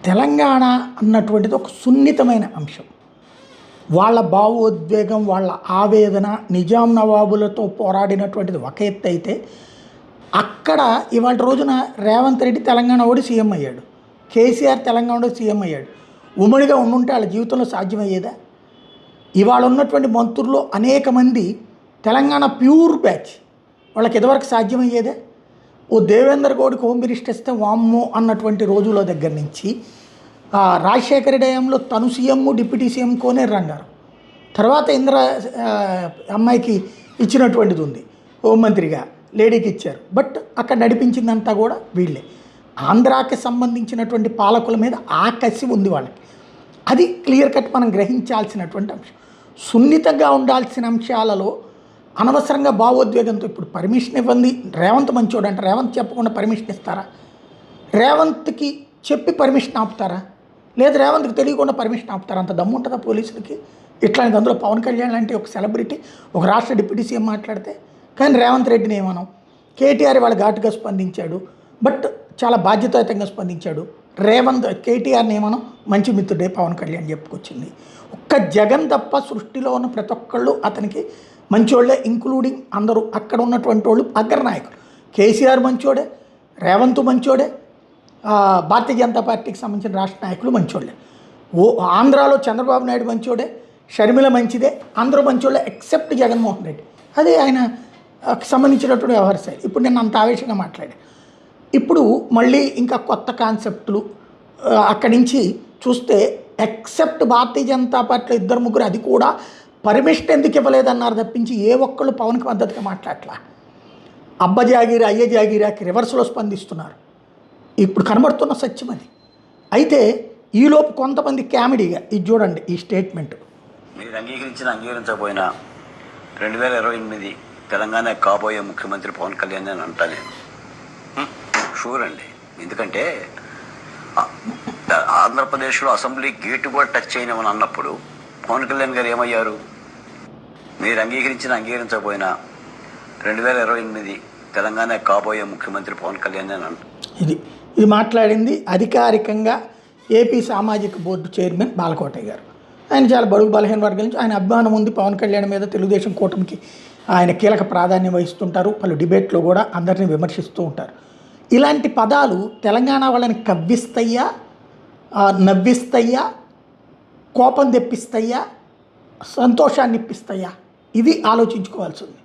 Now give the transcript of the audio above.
తెలంగాణ అన్నటువంటిది ఒక సున్నితమైన అంశం. వాళ్ళ భావోద్వేగం, వాళ్ళ ఆవేదన, నిజాం నవాబులతో పోరాడినటువంటిది ఒక ఎత్తు అయితే, అక్కడ ఇవాళ రోజున రేవంత్ రెడ్డి తెలంగాణ ఓడి సీఎం అయ్యాడు, కేసీఆర్ తెలంగాణ ఓడి సీఎం అయ్యాడు. ఉమ్మడిగా ఉండుంటే వాళ్ళ జీవితంలో సాధ్యమయ్యేదా? ఇవాళ ఉన్నటువంటి మంత్రుల్లో అనేక మంది తెలంగాణ ప్యూర్ బ్యాచ్, వాళ్ళకి ఇదివరకు సాధ్యమయ్యేదే. ఓ దేవేందర్ గౌడ్కి హోమ్ మినిస్టర్ ఇస్తే వామ్మో అన్నటువంటి రోజుల దగ్గర నుంచి రాజశేఖర రెడ్డి హయాంలో తను సీఎం, డిప్యూటీ సీఎం కోనేరు రంగారు, తర్వాత ఇందిరా అమ్మాయికి ఇచ్చినటువంటిది ఉంది, హోంమంత్రిగా లేడీకి ఇచ్చారు. బట్ అక్కడ నడిపించిందంతా కూడా వీళ్ళే. ఆంధ్రాకి సంబంధించినటువంటి పాలకుల మీద ఆకసి ఉంది వాళ్ళకి. అది క్లియర్ కట్ మనం గ్రహించాల్సినటువంటి అంశం. సున్నితంగా ఉండాల్సిన అంశాలలో అనవసరంగా భావోద్వేగంతో ఇప్పుడు పర్మిషన్ ఇవ్వండి. రేవంత్ మంచోడు అంటే రేవంత్ చెప్పకుండా పర్మిషన్ ఇస్తారా? రేవంత్కి చెప్పి పర్మిషన్ ఆపుతారా? లేదు రేవంత్కి తెలియకుండా పర్మిషన్ ఆపుతారా? అంత దమ్ము ఉంటుందా పోలీసులకి? ఇట్లాంటిది అందులో పవన్ కళ్యాణ్ లాంటి ఒక సెలబ్రిటీ, ఒక రాష్ట్ర డిప్యూటీ సీఎం మాట్లాడితే. కానీ రేవంత్ రెడ్డిని ఏమనం, కేటీఆర్ వాళ్ళ ఘాటుగా స్పందించాడు, బట్ చాలా బాధ్యతాయుతంగా స్పందించాడు. కేటీఆర్ని ఏమనం మంచి మిత్రుడే పవన్ కళ్యాణ్ చెప్పుకొచ్చింది. ఒక్క జగన్ తప్ప సృష్టిలో ఉన్న ప్రతి ఒక్కళ్ళు అతనికి మంచోళ్ళే, ఇంక్లూడింగ్ అందరూ అక్కడ ఉన్నటువంటి వాళ్ళు అగ్రనాయకులు. కేసీఆర్ మంచోడే, రేవంత్ మంచోడే, భారతీయ జనతా పార్టీకి సంబంధించిన రాష్ట్ర నాయకులు మంచోళ్ళే. ఆంధ్రాలో చంద్రబాబు నాయుడు మంచోడే, షర్మిల మంచిదే, అందరూ మంచోళ్ళే ఎక్సెప్ట్ జగన్మోహన్ రెడ్డి. అదే ఆయన సంబంధించినటువంటి వ్యవహార శైలి. ఇప్పుడు నేను అంత ఆవేశంగా మాట్లాడాను. ఇప్పుడు మళ్ళీ ఇంకా కొత్త కాన్సెప్టులు అక్కడి నుంచి చూస్తే, ఎక్సెప్ట్ భారతీయ జనతా పార్టీలో ఇద్దరు ముగ్గురు, అది కూడా పర్మిషన్ ఎందుకు ఇవ్వలేదన్నారు తప్పించి ఏ ఒక్కళ్ళు పవన్కి మద్దతుగా మాట్లాడలా. అబ్బ జాగీరా, అయ్య జాగీరాకి రివర్స్లో స్పందిస్తున్నారు. ఇప్పుడు కనబడుతున్న సత్యం అది. అయితే ఈలోపు కొంతమంది కామెడీగా ఇది చూడండి, ఈ స్టేట్మెంట్. మీరు అంగీకరించకపోయినా 2028 తెలంగాణ కాబోయే ముఖ్యమంత్రి పవన్ కళ్యాణ్ అని అంటా నేను షూర్ అండి. ఎందుకంటే ఆంధ్రప్రదేశ్లో అసెంబ్లీ గేటు కూడా టచ్ అయినామని అన్నప్పుడు పవన్ కళ్యాణ్ గారు ఏమయ్యారు? మీరు అంగీకరించకపోయినా 2028 తెలంగాణ కాబోయే ముఖ్యమంత్రి పవన్ కళ్యాణ్ అని అంటారు. ఇది మాట్లాడింది అధికారికంగా ఏపీ సామాజిక బోర్డు చైర్మన్ బాలకోటయ్య గారు. ఆయన చాలా బడుగు బలహీన వర్గాల నుంచి ఆయన అభిమానం ఉంది పవన్ కళ్యాణ్ మీద. తెలుగుదేశం కూటమికి ఆయన కీలక ప్రాధాన్యం వహిస్తుంటారు. పలు డిబేట్లో కూడా అందరినీ విమర్శిస్తూ ఉంటారు. ఇలాంటి పదాలు తెలంగాణ వాళ్ళని కవ్విస్తాయా, నవ్విస్తాయా, కోపం తెప్పిస్తాయా, సంతోషాన్ని ఇప్పిస్తాయా? ఇది ఆలోచించుకోవాల్సి ఉంది.